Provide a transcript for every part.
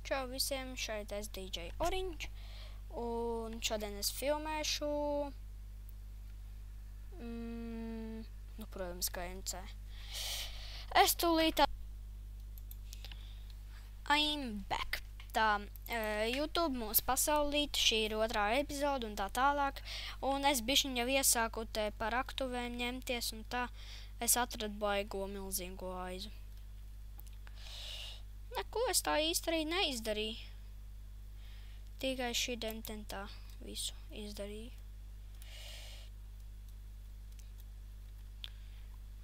Čau visiem, šeit es DJ Orange, un šodien es filmēšu, protams, kā MC. Es tūlīt I'm back. Tā, YouTube mūsu pasaulīt, šī ir otrā epizode un tā tālāk, un es bišķiņ jau iesāku te par aktuvēm ņemties, un tā es atradu baigo milzīgo aizu. Neko es tā īsti arī neizdarīju. Tikai šodien tā visu izdarīju.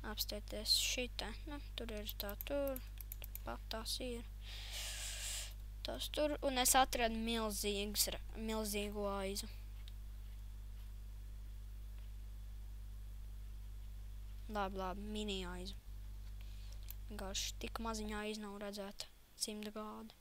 Apstieties šitā, tur ir tā, tur pat tās ir. Tas tur, un es atradu milzīgu aizu. Labi, mini aizu. Vienkārši tik maziņā aiz nav redzēta 100 gadi.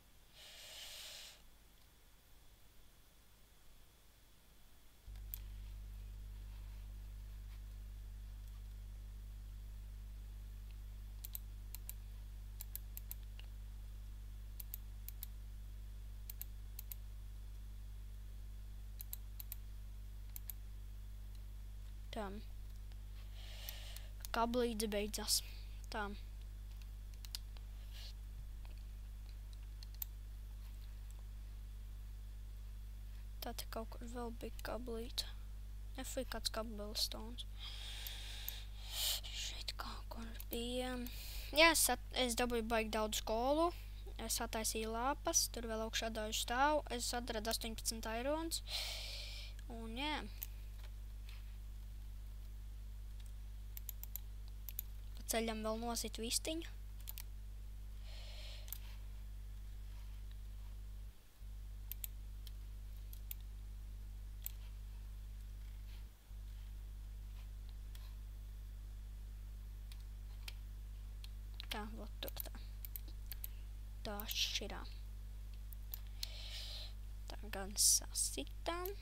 Tā. Kablīdze beidzās. Tā. Tā te kaut kur vēl bija kablīte. Nefui kāds kabelstons. Šeit kaut kur bija. Jā, es dabūju baigi daudz skolu. Es attaisīju lapas, tur vēl augšā daži stāv. Es atradu 18 eirons. Un jā. Ceļam vēl nosit vistiņu. Tā, vot tur tā. Tā šķirā. Tā gan sasitām.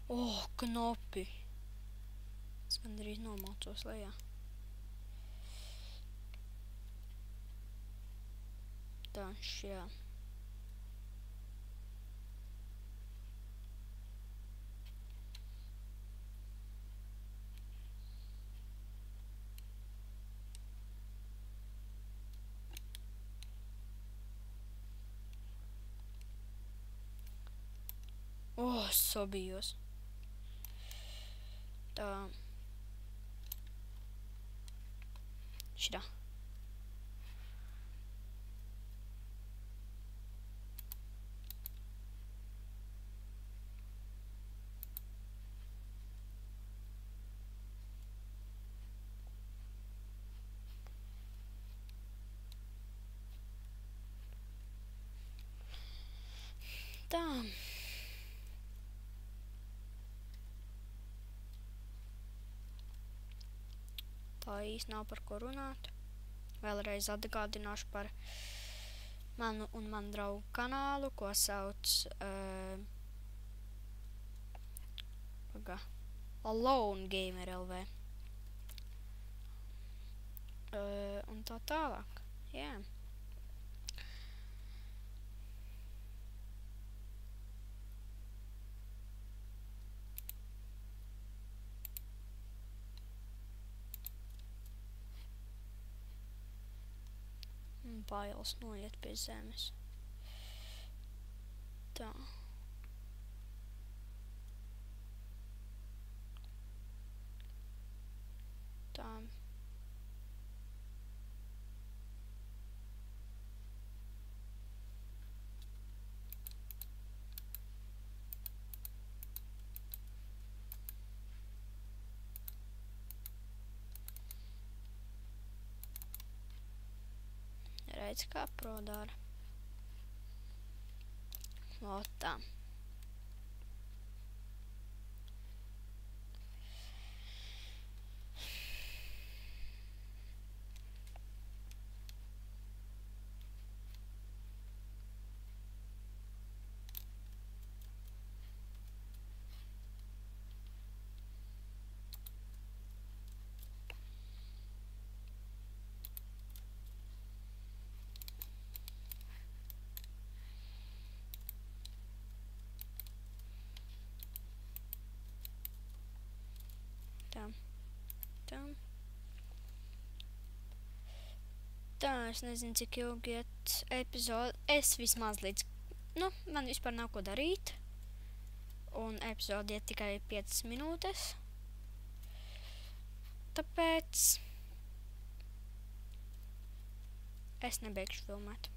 Knopi. Es gandrīz nomaucos lejā. Tā, šajā. Sobijos. Tā. Šitā. Tā. Tā īsti nav par ko runāt. Vēlreiz atgādināšu par manu un manu draugu kanālu, ko sauc Alone Gamer LV. Un tā tālāk. Jā. Bailes noiet pie zemes. Tā. Tā. Redz, kā prodara. Tā. Tā, es nezinu, cik ilgi iet epizode. Es vismaz līdz, man vispār nav ko darīt. Un epizode iet tikai 5 minūtes. Tāpēc es nebeigšu filmēt.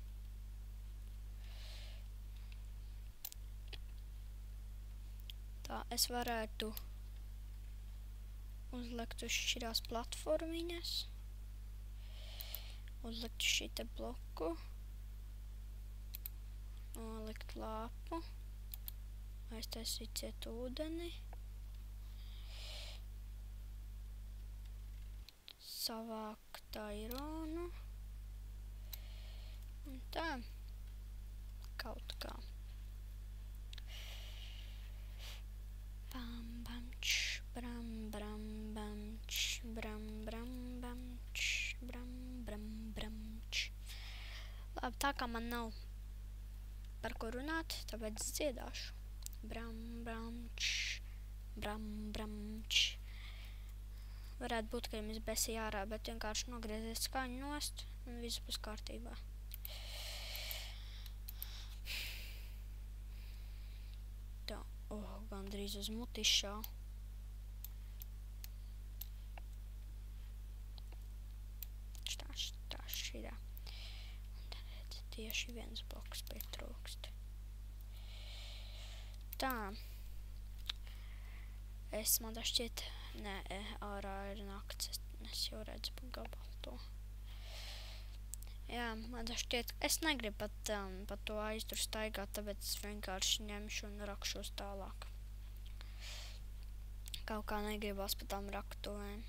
Tā, es varētu uzlikt uz šīs platformiņas. Uzlikt šite bloku. Nolikt lāpu. Aiztaisīt ciet ūdeni. Savākt aironu. Un tā. Kaut kā. Bam, bam, č, bram, bram, bam, č, bram, bram, bam, č, bram, bram, bram, č. Labi, tā kā man nav par ko runāt, tāpēc dziedāšu. Bram, bram, č, bram, bram, č. Varētu būt, ka jums besīja ārā, bet vienkārši nogrieziet skaņu nost un viss būs kārtībā. Tā, gandrīz uz mutišā. Tā, šitā. Un tad redz, tieši viens bloks pietrūkst. Tā. Man tā šķiet, nē, ārā ir nakts, es jau redzu pa gabalu to. Jā, man tā šķiet, es negribu pat to aiztur staigāt, tāpēc es vienkārši ņemšu un rakšos tālāk. Kaut kā negribas pa tām raktuvēm.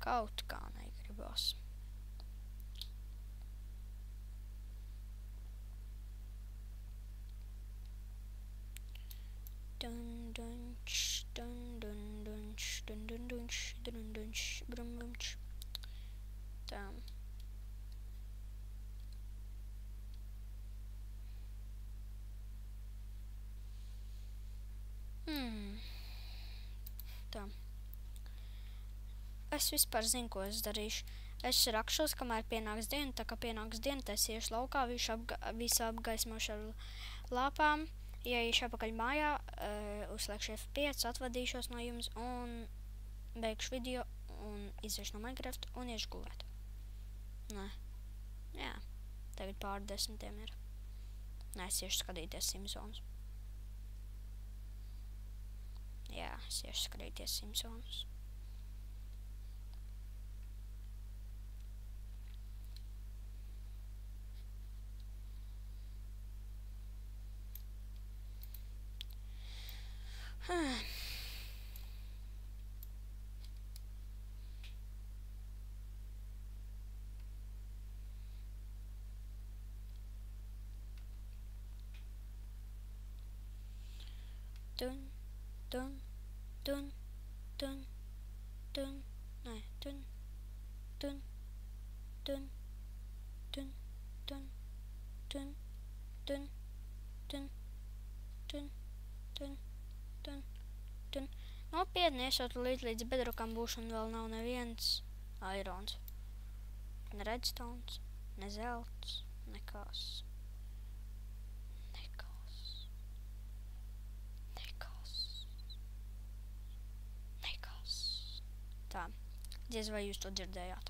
Kaut kā negribas. Dun dun ch, dun dun dun ch, dun dun dun ch, dun dun ch, brum brum ch. Tā. Tā. Es vispār zinu, ko es darīšu. Es rakšos, kamēr pienāks diena, tā kā pienāks diena, tad es iešu laukā, visu apgaismošu ar lāpām. Ja iešu apakaļ mājā, uzslēgšu F5, atvadīšos no jums un beigšu video un iziešu no Minecraft un iešu gulēt. Nē. Jā. Tagad pār 10 ir. Nē, es iešu skatīties Simpsonus. Jā, es iešu skatīties Simpsonus. Dun, dun, dun, dun, dun, nē, dun, dun, dun, dun, dun, dun, dun, dun, dun, dun, dun, dun. Nopietni, esot līdz bedrockam būšu un vēl nav neviens airons. Ne redstones, ne zelts, nekas. Tā, diez vai jūs to dzirdējāt.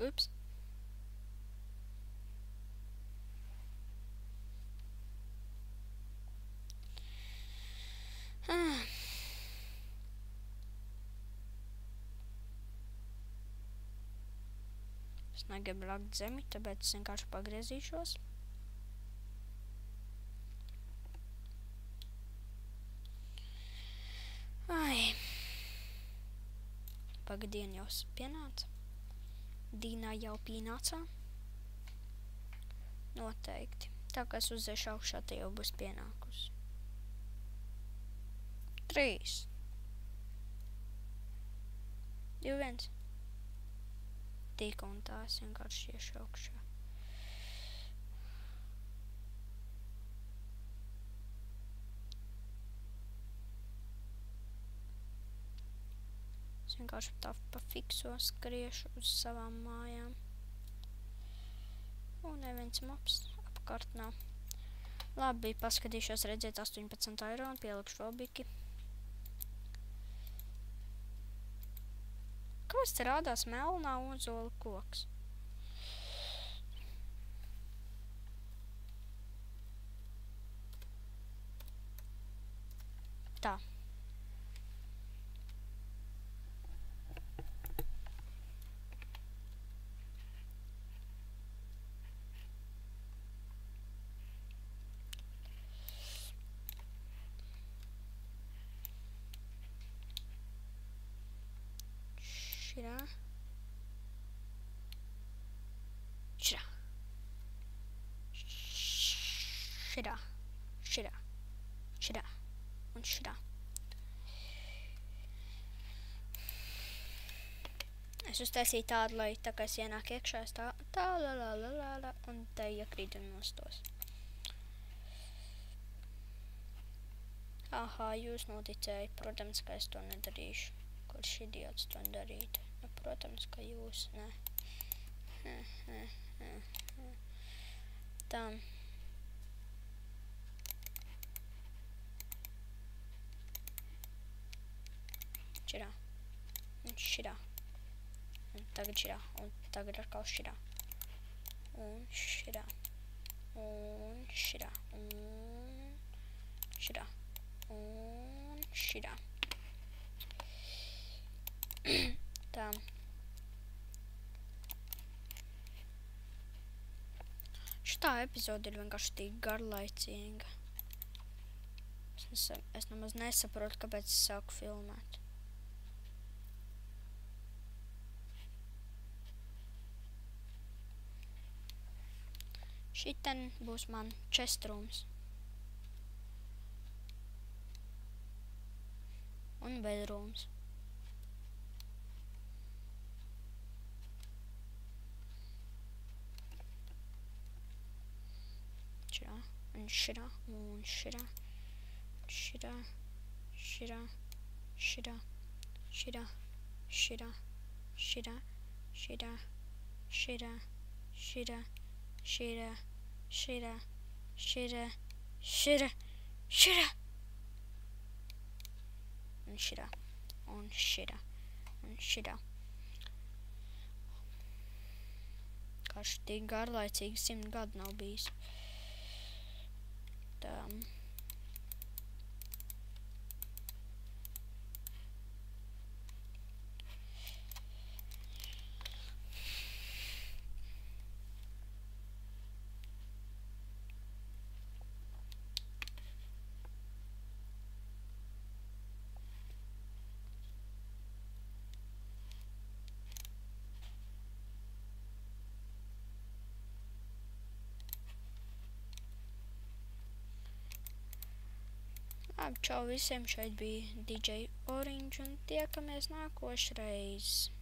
Ups. Es negribu rakt zemi, tāpēc es vienkārši pagriezīšos. Pagadiena jau pienāca. Dīnā jau pienācā. Noteikti. Tā kā es uziešu augšā, te jau būs pienākusi. 3. 2, 1. Tik un tā es vienkārši iešu augšā. Es vienkārši tā pa fikso skriešu uz savām mājām. Un neviens mops apkārt nav. Labi, paskatīšos redzēt 18 eiro un pielikšu vēl biki. Kāpēc te rādās melnā ozola koks? Tā. Širā. Širā. Širā. Širā. Širā. Un širā. Es uztaisīju tādu, lai tā kā es ienāk iekšā, es tā la, un te iekrīt un nostos. Aha, jūs noticēji, protams, ka es to nedarīšu. Kurš idiots to darītu? Nu, protams, ka jūs, ne. Tā. Širā. Un širā. Un tagad širā. Un tagad atkal širā. Un širā. Un širā. Un širā. Un širā. Tā. Šitā epizode ir vienkārši tik garlaicīga. Es nemaz nesaprotu, kāpēc es sāku filmēt. Šiten būs man chestrooms. Un bedrooms. Širā, un širā, un širā, širā, širā, širā, širā, širā, širā, širā, širā, širā, širā, širā, širā, širā, širā. Un širā, un širā, un širā. Kāds tik garlaicīgi 100 gadu nav bijis. Tā. Labi, čau visiem, šeit bija DJ Orange un tiekamies nākošreiz.